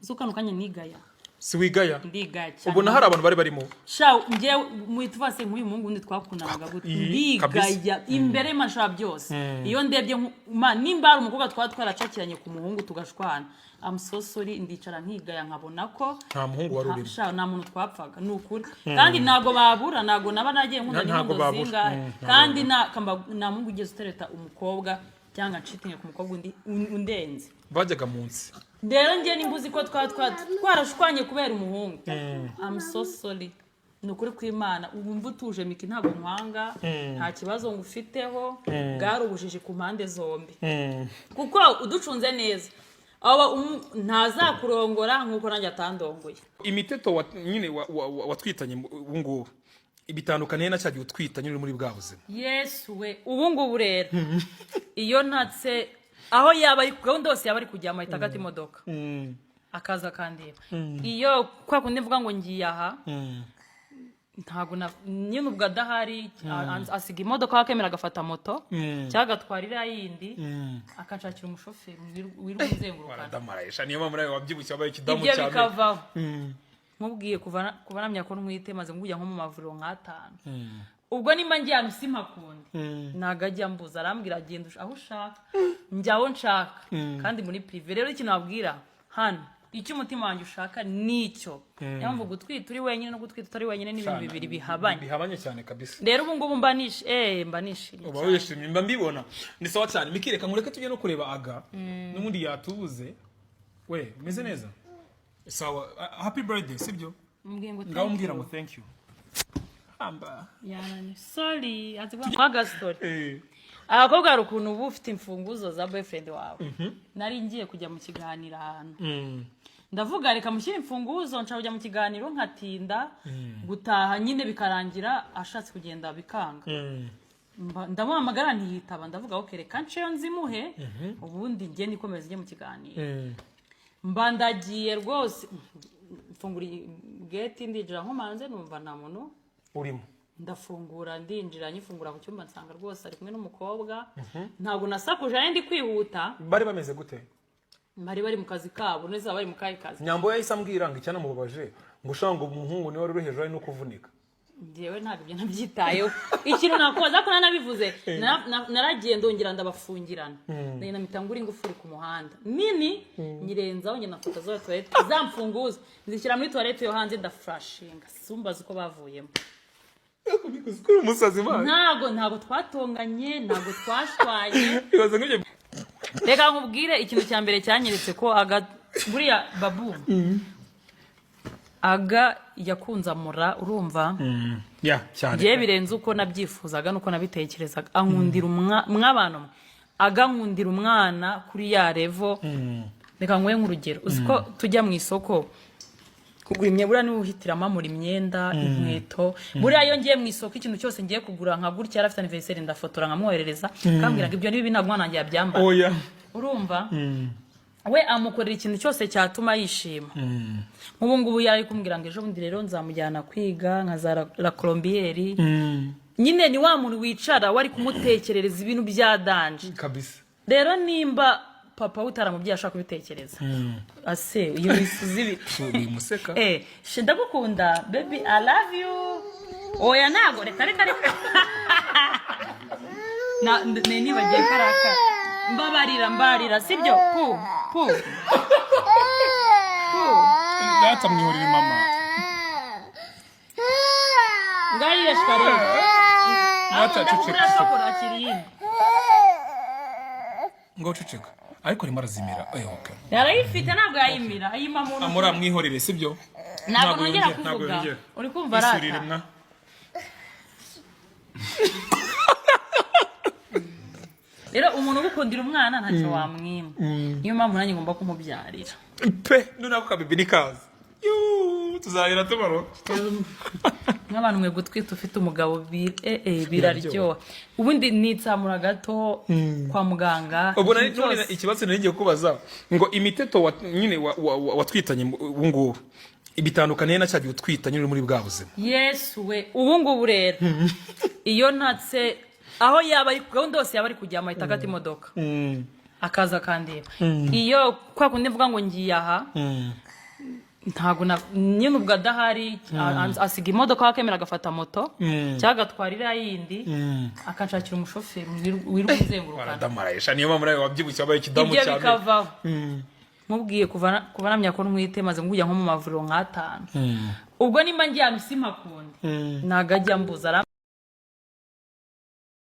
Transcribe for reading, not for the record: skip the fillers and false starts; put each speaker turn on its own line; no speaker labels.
Zuka nukanye nigaya.
Siwigaya.
Ndigaya cyane.
Ubona hari abantu bari barimo.
Sha ngiye muitwase nk'uyu muhungu ndi twakundanaga gute. Ndigaya imbere y'amashara byose. Iyo ndebye nimba ari umukobwa twaracakiranye ku muhungu tugashwana. I'm so sorry ndicara ntigaya nkabona ko
nta muhungu wari urimo.
Sha nta muntu twapfaga nukuri. Kandi nago babura nago naba nagiye nkunda n'indodo zinga. Kandi na muhungu ugeze utereta umukobwa cyangwa nshitinge ku mukobwa undenze.
Bajyaga munsi.
Rero ngiye nimbuzi ko twarashwanye kubera umuhungu. I'm so sorry. Nukuri kw'Imana ubumva utuje miki ntago nkwanga nta kibazo ngufiteho bwari ubujije ku mpande zombi. Kuko uducunze neza aba ntazakurongora nkuko nanjye atandongoye.
Imiteto nyine watwitanye ubungubu ibitandukaniye na cyagiye utwitanye muri bwa buzima.
Yes we ubungubu rero iyo ntatse aho yaba ari gahunda yose yaba ari kujya amahita agata imodoka akaza kandeba iyo kwa kundi mvuga ngo ngiye aha ntago nyine ubwo adahari asiga imodoka akemera agafata moto cyangwa agatwarira yindi akashakira umushoferi wiruka uzengurukana
waradamaraisha niyo mpamvu nawe wabyibushye wabaye ikidamu cyane
ibyo bikavaho nkubwiye kuva namya ko mwite maze ngujya nko mu mavuriro nk'atanu ubwo nimba ngiye hano simpakundi nagajya mbuza arambwira agenda aho ushaka njyaho nshaka kandi muri privé rero ikintu nabwira hano icyo umutima wanjye ushaka nicyo yamvuga gutwita uri wenyine no gutwita utari wenyine n'ibintu bibiri bihabanye
cyane kabisa.
Rero ubu ngubu mbanishimye
uba wishimye mba mbibona ni sawa cyane mikireka nkureke tujye no kureba aga n'ubundi yatubuze we meze neza sawa. Happy birthday sibyo ngaho mbwira ngo thank you amba
yanani sorry azikuwa kwa story abakobwa ari ukuntu ubu ufite imfunguzo za boyfriend wawe nari ngiye kujya mu kiganiro ahantu ndavuga reka mushyire imfunguzo nca kujya mu kiganiro nkatinda gutaha nyine bikarangira ashatse kugenda bikanga ndamuhamagara ntiyitaba ndavuga okay reka nceyo nzimuhe ubundi ngiye nikomeza njye mu kiganiro mbandagiye rwose mfungura gate ndinjira nkomanze numva nta muntu
urimo
ndafungura ndinjira nyifungura ku cyumba nsanga rwose ari kumwe n'umukobwa ntabwo nasakuje ndi kwihuta.
Bari bameze gute?
Bari mu kazi kabo neza bari mu kazi.
Nyambo yahise ambwira ngo icyana mubabaje ngo ushanga umuhungu ni wari uri hejuru ari no kuvunika.
Ndewe ntabwo ibyo nabyitayeho ikintu nakoza ko nanabivuze naragiye ndongera ndabafungirana na mitangura ingufuri ku muhanda nini nyirenzaho nyina foto zo toilette zamfunguza nzishyira muri toilette yo hanze ndafrashinga sumbaza uko bavuyemo.
Kuri umusazi man
ntago twatonganye ntago twashwaye reka nkubwire ikintu cya mbere cyanyeretse ko aga buriya babu aga yakunzamura urumva
cyane
giye birenze uko nabyifuzaga nuko nabitekerezaga ankundira mwabana aga nkundira umwana kuri ya revo reka nkwe nk'urugero uziko tujya mu isoko kugura imyenda ni uhitiramo muri imyenda inkweto buriya iyo ngiye mu isoko ikintu cyose ngiye kugura nka gutya yarafite anniversaire ndafotora nkamwoherereza kambwira ngo ibyo ni bibi ntabwo nanjye yabyambara urumva we amukorera ikintu cyose cyatuma yishima nk'ubu ngubu yari kumbwira ngo ejo bundi rero nzamujyana kwiga nka la Colombière nyine ni wa muntu wicara wari kumutekerereza ibintu bya danje
kabisa.
Rero nimba papa utaramubye ashaka kubitekereza ase iyo bisuzi
biti museka
ndagukunda baby I love you oya nago reka na nibagiye karaka mbarira sibyo
data mwihorera mama
ngarira shikare
data
cuceka
ngo cuceka ariko rimara zimira okay
yarayifite ntabwo yayimira ayima muntu
amura mwihorere sibyo
ntabwo nongera kuvuga uri kumva rata rero umuntu ugukundira umwana ntacyo wamwima niyo mpamvu nanjye ngomba kumubyarira
pe none ako kabibi ni kazi tuzahera tumaro
nk'abantu mwe gutwita ufite umugabo biraryoha ubundi nitsamura gato kwa muganga
ubwo none ikibazo nari ngiye kubaza ngo imiteto nyine watwitanye ubungubu ibitandukaniye na cyagiye utwitanye muri bwa buzima.
Yes we ubungubu rero iyo ntatse aho yaba ari gahunda yose yaba ari kujya amahita agata imodoka akaza kandeba iyo kwa kundi mvuga ngo ngiye aha ntago nyine ubwo adahari asiga imodoka akemera agafata moto cyangwa agatwarira yindi akanshakira umushoferi wirirwa uzengurukana
baradamaraisha niyo mpamvu nawe wabyibushye wabaye ikidamu cyane
ibyo bikavaho mubwiye kuva namya ko mwite maze ngujya nko mu mavuriro nk'atanu ubwo nimba ngiye ahantu simpakundi ntago ajya mbuza